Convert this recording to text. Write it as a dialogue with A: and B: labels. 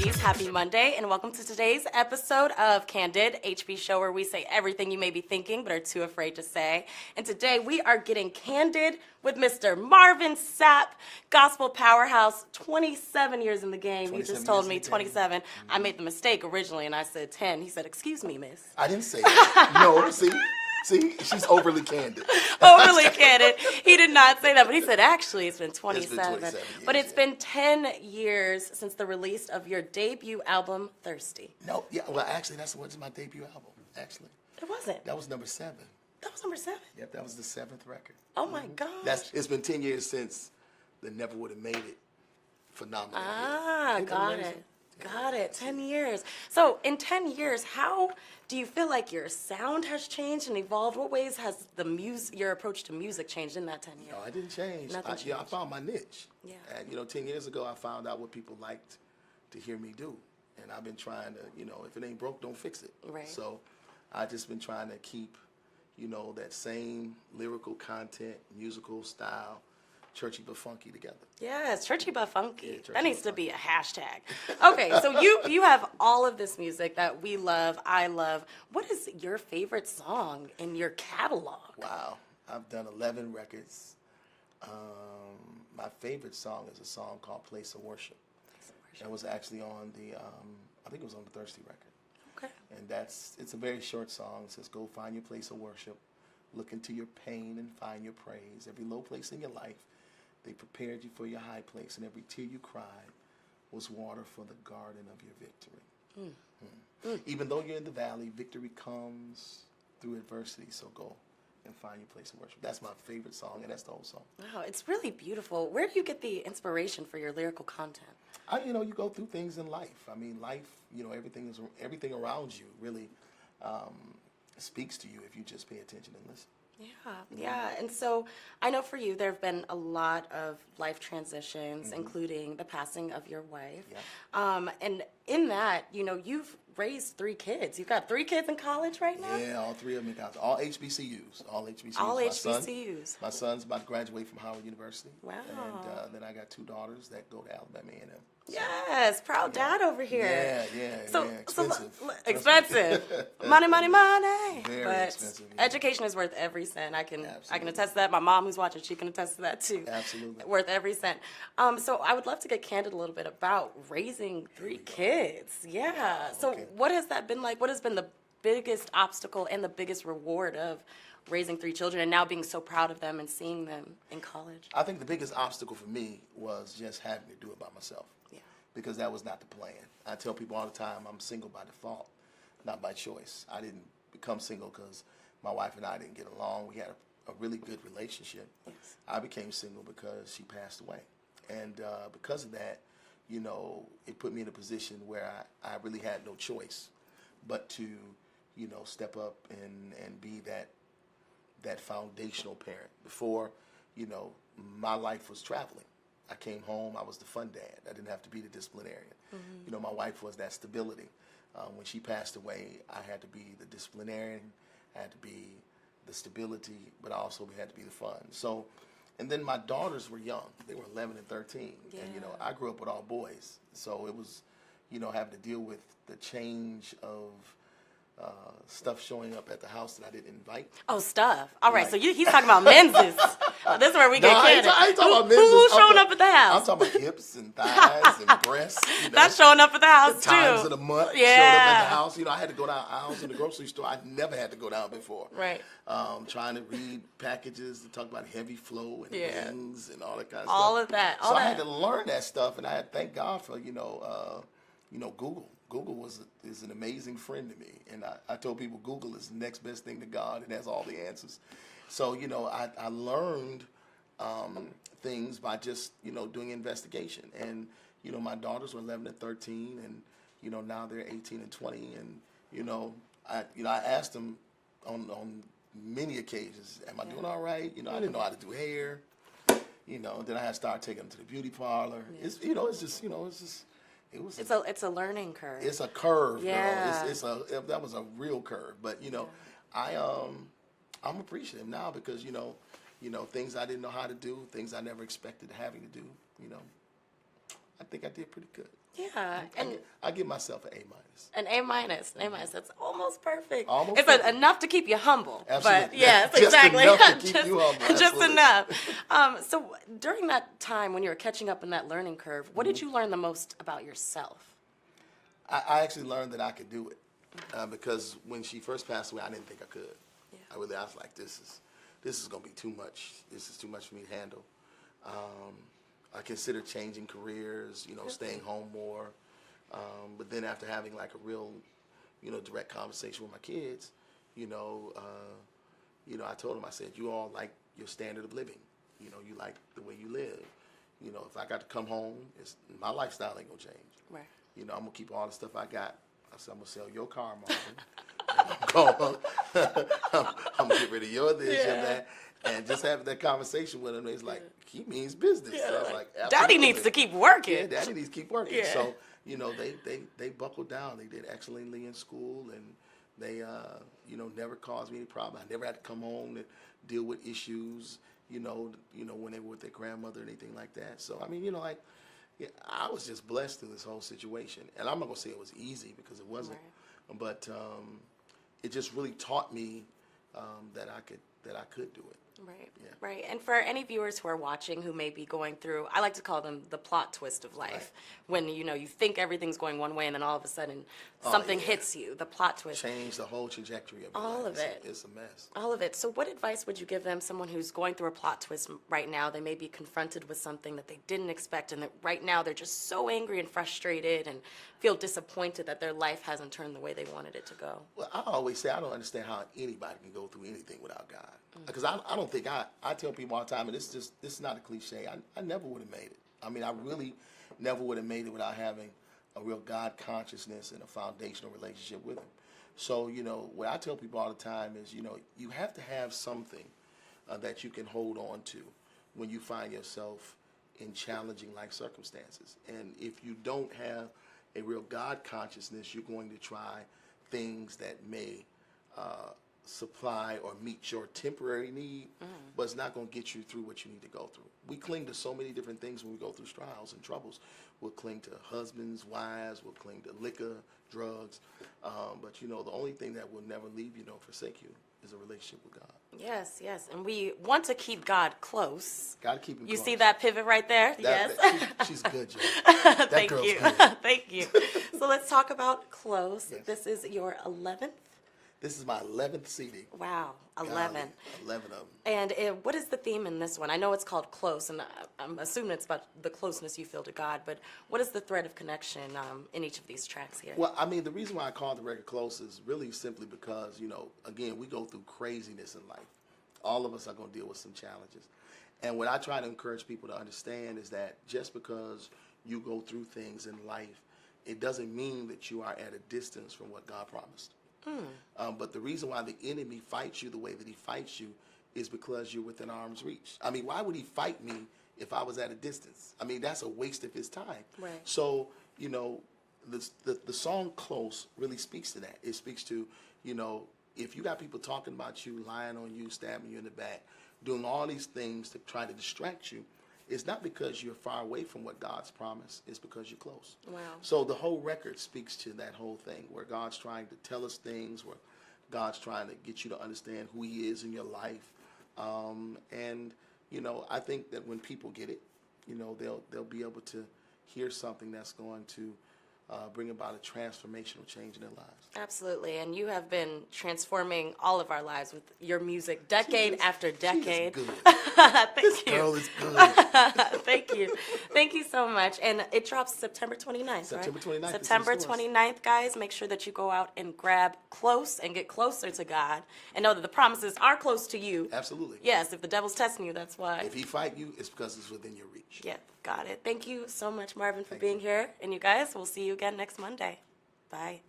A: ladies. Happy Monday, and welcome to today's episode of Candid, HB show where we say everything you may be thinking but are too afraid to say. And today we are getting candid with Mr. Marvin Sapp, gospel powerhouse, 27 years in the game. You just told me 27. Mm-hmm. I made the mistake originally, and I said 10. He said, "Excuse me, miss."
B: I didn't say that. No, See, she's overly candid.
A: Overly candid. He did not say that, but he said, actually, it's been 27.
B: It's been 27 years,
A: but it's been 10 years since the release of your debut album, Thirsty.
B: No, yeah, well, actually, that's what's my debut album, actually.
A: It wasn't.
B: That was number 7.
A: That was number 7?
B: Yep, that was the 7th record.
A: Oh, my gosh.
B: It's been 10 years since the Never Would Have Made It phenomenal.
A: Got it. Got it. 10 years. So in 10 years, how do you feel like your sound has changed and evolved? What ways has your approach to music changed in that 10 years?
B: No, I didn't change. I found my niche.
A: Yeah.
B: And, 10 years ago, I found out what people liked to hear me do. And I've been trying to, if it ain't broke, don't fix it.
A: Right.
B: So I've just been trying to keep, that same lyrical content, musical style, churchy but funky together.
A: Yes, churchy but funky.
B: Yeah, churchy
A: that needs
B: but
A: to be a hashtag. Okay, so you have all of this music that we love, I love. What is your favorite song in your catalog?
B: Wow, I've done 11 records. My favorite song is a song called Place of Worship. That was actually on I think it was on the Thirsty record.
A: Okay.
B: And it's a very short song. It says, "Go find your place of worship. Look into your pain and find your praise. Every low place in your life, they prepared you for your high place, and every tear you cried was water for the garden of your victory." Even though you're in the valley, victory comes through adversity, so go and find your place of worship. That's my favorite song, and that's the whole song.
A: Wow, it's really beautiful. Where do you get the inspiration for your lyrical content?
B: You go through things in life. I mean, life, everything around you really speaks to you if you just pay attention and listen.
A: Yeah. And so I know for you there have been a lot of life transitions, including the passing of your wife.
B: Yeah.
A: And in that, you've raised 3 kids. You've got 3 kids in college right now?
B: Yeah, all 3 of them in college. All HBCUs.
A: All
B: My
A: HBCUs.
B: My son's about to graduate from Howard University.
A: Wow.
B: And then I got 2 daughters that go to Alabama A&M.
A: Yes, proud dad over here.
B: Yeah. Expensive.
A: Expensive. Money.
B: Very expensive. Yeah.
A: Education is worth every cent. I can
B: Absolutely.
A: attest to that. My mom who's watching, she can attest to that too.
B: Absolutely.
A: Worth every cent. So I would love to get candid a little bit about raising 3 kids. Yeah. So what has that been like? What has been the biggest obstacle and the biggest reward of raising 3 children and now being so proud of them and seeing them in college?
B: I think the biggest obstacle for me was just having to do it by myself.
A: Yeah.
B: Because that was not the plan. I tell people all the time I'm single by default, not by choice. I didn't become single because my wife and I didn't get along. We had a really good relationship.
A: Yes.
B: I became single because she passed away. And because of that, it put me in a position where I really had no choice but to, step up and be that foundational parent. Before, my life was traveling. I came home, I was the fun dad. I didn't have to be the disciplinarian. Mm-hmm. My wife was that stability. When she passed away, I had to be the disciplinarian, I had to be the stability, but I also had to be the fun. So, and then my daughters were young. They were 11 and 13.
A: Yeah.
B: And, I grew up with all boys. So it was, having to deal with the change of stuff showing up at the house that I didn't invite.
A: Oh, stuff. All right,
B: Like-
A: so he's talking about menses. This is where we get candid.
B: I ain't talking about menses.
A: Who's showing up at the house?
B: I'm talking about hips and thighs and breasts.
A: That's showing up at the house, too.
B: Times of the month showed up at the house. I had to go down aisles in the grocery store. I never had to go down before.
A: Right.
B: Trying to read packages to talk about heavy flow and wings and all that kind of
A: All
B: stuff.
A: of that.
B: So I had to learn that stuff, and I had to thank God for, Google. Google is an amazing friend to me, and I told people Google is the next best thing to God. It has all the answers. So I learned things by just doing investigation, and my daughters were 11 and 13, and now they're 18 and 20, and I asked them on many occasions, am I doing all right? I didn't know how to do hair. Then I had to start taking them to the beauty parlor.
A: It's it's a learning curve.
B: It's a curve,
A: yeah.
B: girl. That was a real curve. But I'm appreciative now because things I didn't know how to do, things I never expected having to do. I think I did pretty good.
A: Yeah, and
B: I give myself an A minus.
A: an A minus, A minus. That's almost perfect.
B: Almost
A: it's
B: perfect.
A: Enough to keep you humble.
B: Absolutely.
A: But yes,
B: Just
A: exactly.
B: enough to keep you humble.
A: Just
B: Absolutely.
A: enough. So during that time when you were catching up in that learning curve, what did you learn the most about yourself?
B: I actually learned that I could do it because when she first passed away, I didn't think I could.
A: Yeah.
B: I was like, this is going to be too much. This is too much for me to handle. I considered changing careers, staying home more. But then after having like a real, direct conversation with my kids, I told them, I said, you all like your standard of living. You like the way you live. If I got to come home, my lifestyle ain't gonna change.
A: Right.
B: I'm gonna keep all the stuff I got. I said, I'm gonna sell your car, Marvin. I'm gonna get rid of your this, your that. And just having that conversation with him, he's like, he means business.
A: Yeah.
B: So I was like,
A: Daddy needs to keep working.
B: Yeah, Daddy needs to keep working.
A: Yeah.
B: So, they buckled down. They did excellently in school, and they, never caused me any problem. I never had to come home to deal with issues, when they were with their grandmother or anything like that. So, I was just blessed through this whole situation. And I'm not going to say it was easy because it wasn't. Right. But it just really taught me that I could do it.
A: Right,
B: yeah.
A: Right. And for any viewers who are watching who may be going through, I like to call them the plot twist of life. Right. When, you think everything's going one way and then all of a sudden something hits you, the plot twist.
B: Change the whole trajectory of your
A: all
B: life.
A: Of it.
B: It's a mess.
A: All of it. So what advice would you give them, someone who's going through a plot twist right now? They may be confronted with something that they didn't expect, and that right now they're just so angry and frustrated and feel disappointed that their life hasn't turned the way they wanted it to go.
B: Well, I always say I don't understand how anybody can go through anything without God. Because I don't think I tell people all the time, and this is not a cliche, I never would have made it. I really never would have made it without having a real God consciousness and a foundational relationship with Him. So, what I tell people all the time is, you have to have something that you can hold on to when you find yourself in challenging life circumstances. And if you don't have a real God consciousness, you're going to try things that may supply or meet your temporary need, but it's not going to get you through what you need to go through. We cling to so many different things when we go through trials and troubles. We'll cling to husbands, wives, we'll cling to liquor, drugs, but the only thing that will never leave you, nor forsake you, is a relationship with God.
A: Yes, and we want to keep God close.
B: Got to keep Him close.
A: You see that pivot right there?
B: She's good, Joe.
A: Thank you. Thank you. So let's talk about close. Yes. This is your 11th?
B: This is my 11th CD.
A: Wow, 11.
B: Golly, 11 of them.
A: And what is the theme in this one? I know it's called Close, and I'm assuming it's about the closeness you feel to God, but what is the thread of connection in each of these tracks here?
B: Well, the reason why I call the record Close is really simply because, again, we go through craziness in life. All of us are going to deal with some challenges. And what I try to encourage people to understand is that just because you go through things in life, it doesn't mean that you are at a distance from what God promised. But the reason why the enemy fights you the way that he fights you is because you're within arm's reach. Why would he fight me if I was at a distance? That's a waste of his time.
A: Right.
B: So, the song Close really speaks to that. It speaks to, if you got people talking about you, lying on you, stabbing you in the back, doing all these things to try to distract you, it's not because you're far away from what God's promised. It's because you're close. Wow. So the whole record speaks to that whole thing where God's trying to tell us things, where God's trying to get you to understand who He is in your life. And I think that when people get it, they'll be able to hear something that's going to bring about a transformational change in their lives.
A: Absolutely, and you have been transforming all of our lives with your music, decade after decade.
B: She is good.
A: This
B: girl is good.
A: Thank you so much. And it drops September 29th,
B: September 29th.
A: Right? September 29th, guys. Make sure that you go out and grab Close and get closer to God, and know that the promises are close to you.
B: Absolutely.
A: Yes, if the devil's testing you, that's why.
B: If he fight you, it's because it's within your reach.
A: Yeah, got it. Thank you so much, Marvin, for being here. And you guys, we'll see you again next Monday. Bye.